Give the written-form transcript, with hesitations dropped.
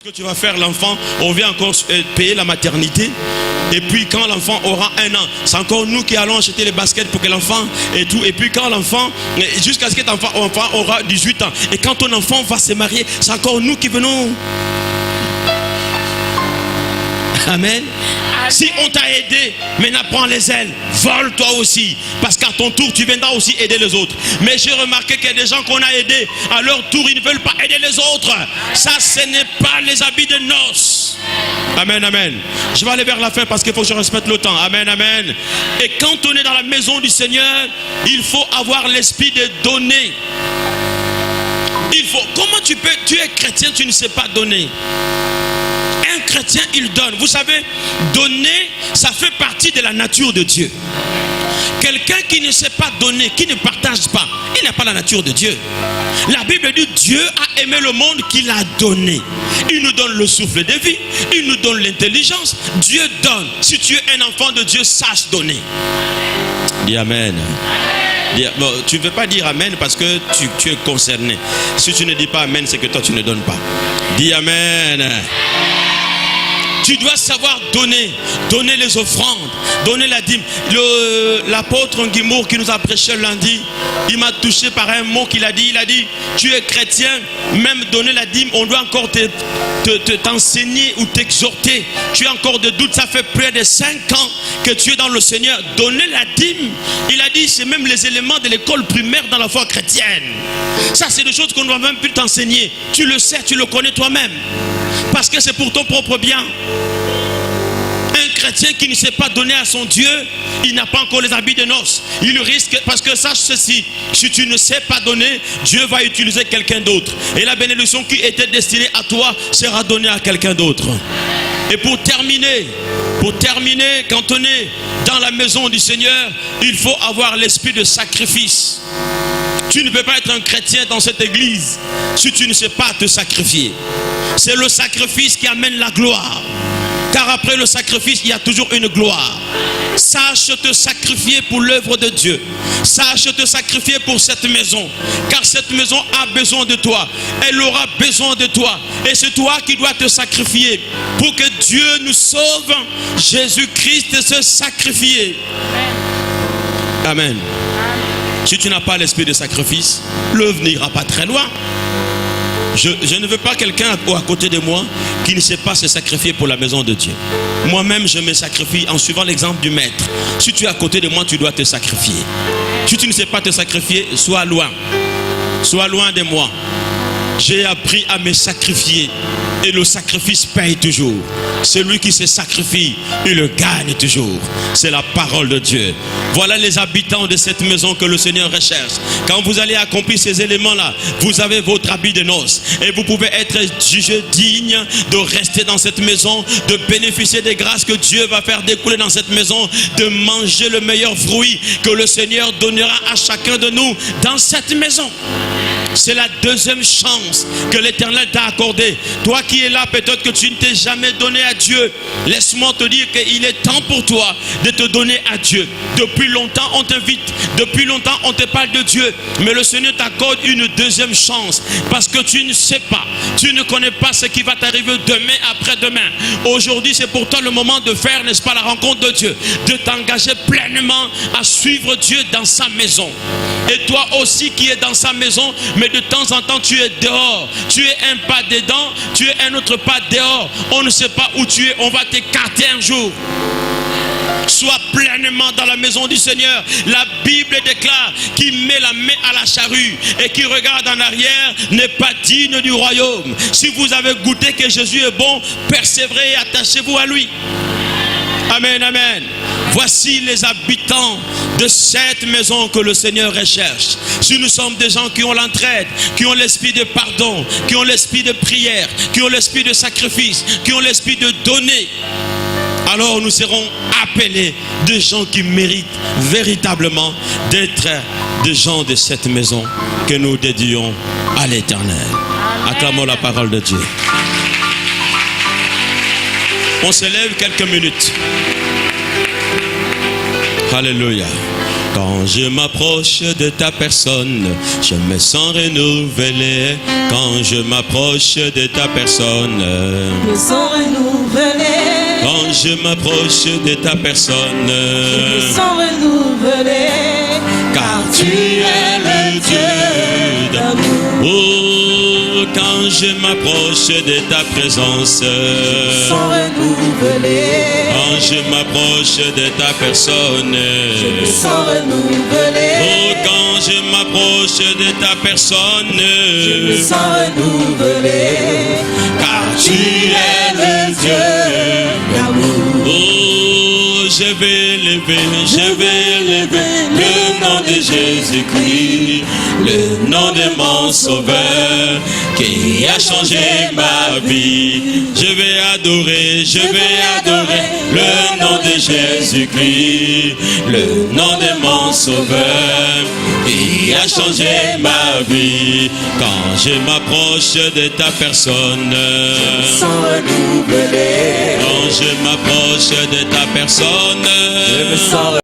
Que tu vas faire l'enfant, on vient encore payer la maternité. Et puis quand l'enfant aura 1 an, c'est encore nous qui allons acheter les baskets pour que l'enfant et tout. Et puis quand l'enfant, jusqu'à ce que l'enfant aura 18 ans. Et quand ton enfant va se marier, c'est encore nous qui venons. Amen. Si on t'a aidé, maintenant prends les ailes, vole toi aussi, parce qu'à ton tour tu viendras aussi aider les autres. Mais j'ai remarqué qu'il y a des gens qu'on a aidés, à leur tour ils ne veulent pas aider les autres. Ça, ce n'est pas les habits de noces. Amen, amen. Je vais aller vers la fin parce qu'il faut que je respecte le temps. Amen, amen. Et quand on est dans la maison du Seigneur, il faut avoir l'esprit de donner. Il faut. Comment tu es chrétien, tu ne sais pas donner? Un chrétien, il donne. Vous savez, donner, ça fait partie de la nature de Dieu. Quelqu'un qui ne sait pas donner, qui ne partage pas, il n'a pas la nature de Dieu. La Bible dit Dieu a aimé le monde qu'il a donné. Il nous donne le souffle de vie, il nous donne l'intelligence. Dieu donne. Si tu es un enfant de Dieu, sache donner. Dis Amen. Bon, tu ne veux pas dire Amen parce que tu es concerné. Si tu ne dis pas Amen, c'est que toi tu ne donnes pas. Dis Amen. Tu dois savoir donner, donner les offrandes, donner la dîme. L'apôtre Nguimour qui nous a prêché lundi, il m'a touché par un mot qu'il a dit. Il a dit, tu es chrétien, même donner la dîme, on doit encore t'enseigner ou t'exhorter. Tu as encore des doutes, ça fait près de 5 ans que tu es dans le Seigneur. Donner la dîme, il a dit, c'est même les éléments de l'école primaire dans la foi chrétienne. Ça, c'est des choses qu'on ne doit même plus t'enseigner. Tu le sais, tu le connais toi-même. Parce que c'est pour ton propre bien. Un chrétien qui ne sait pas donner à son Dieu, il n'a pas encore les habits de noces. Il risque, parce que sache ceci, si tu ne sais pas donner, Dieu va utiliser quelqu'un d'autre. Et la bénédiction qui était destinée à toi sera donnée à quelqu'un d'autre. Et pour terminer, quand on est dans la maison du Seigneur, il faut avoir l'esprit de sacrifice. Tu ne peux pas être un chrétien dans cette église si tu ne sais pas te sacrifier. C'est le sacrifice qui amène la gloire. Car après le sacrifice, il y a toujours une gloire. Sache te sacrifier pour l'œuvre de Dieu. Sache te sacrifier pour cette maison. Car cette maison a besoin de toi. Elle aura besoin de toi. Et c'est toi qui dois te sacrifier. Pour que Dieu nous sauve, Jésus-Christ se sacrifier. Amen. Si tu n'as pas l'esprit de sacrifice, l'œuvre n'ira pas très loin. Je ne veux pas quelqu'un à côté de moi qui ne sait pas se sacrifier pour la maison de Dieu. Moi-même, je me sacrifie en suivant l'exemple du maître. Si tu es à côté de moi, tu dois te sacrifier. Si tu ne sais pas te sacrifier, sois loin. Sois loin de moi. J'ai appris à me sacrifier. Et le sacrifice paye toujours. Celui qui se sacrifie, il le gagne toujours. C'est la parole de Dieu. Voilà les habitants de cette maison que le Seigneur recherche. Quand vous allez accomplir ces éléments-là, vous avez votre habit de noces. Et vous pouvez être jugé digne de rester dans cette maison, de bénéficier des grâces que Dieu va faire découler dans cette maison, de manger le meilleur fruit que le Seigneur donnera à chacun de nous dans cette maison. C'est la deuxième chance que l'Éternel t'a accordée. Toi qui es là, peut-être que tu ne t'es jamais donné à Dieu. Laisse-moi te dire qu'il est temps pour toi de te donner à Dieu. Depuis longtemps, on t'invite. Depuis longtemps, on te parle de Dieu. Mais le Seigneur t'accorde une deuxième chance. Parce que tu ne sais pas. Tu ne connais pas ce qui va t'arriver demain, après-demain. Aujourd'hui, c'est pour toi le moment de faire, n'est-ce pas, la rencontre de Dieu. De t'engager pleinement à suivre Dieu dans sa maison. Et toi aussi qui es dans sa maison, mais de temps en temps tu es dehors. Tu es un pas dedans, tu es un autre pas dehors. On ne sait pas où tu es, on va t'écarter un jour. Sois pleinement dans la maison du Seigneur. La Bible déclare qui met la main à la charrue et qui regarde en arrière n'est pas digne du royaume. Si vous avez goûté que Jésus est bon, persévérez et attachez-vous à lui. Amen, amen. Voici les habitants de cette maison que le Seigneur recherche. Si nous sommes des gens qui ont l'entraide, qui ont l'esprit de pardon, qui ont l'esprit de prière, qui ont l'esprit de sacrifice, qui ont l'esprit de donner, alors nous serons appelés des gens qui méritent véritablement d'être des gens de cette maison que nous dédions à l'Éternel. Acclamons la parole de Dieu. On se lève quelques minutes. Alléluia. Quand je m'approche de ta personne, je me sens renouvelé. Quand je m'approche de ta personne, je me sens renouvelé. Quand je m'approche de ta personne, je me sens renouvelé. Car tu es le Dieu d'amour. Oh, quand je m'approche de ta présence, je me sens renouvelé. Quand je m'approche de ta personne, je me sens renouvelé. Oh, quand je m'approche de ta personne, je me sens renouvelé. Car tu es le Dieu d'amour. Oh, je vais lever le nom de Jésus-Christ, le nom de mon Sauveur qui a changé ma vie. Je vais adorer le nom de Jésus-Christ, le nom de mon Sauveur qui a changé ma vie. Quand je m'approche de ta personne, je me sens renouvelé. quand je m'approche de ta personne, je me sens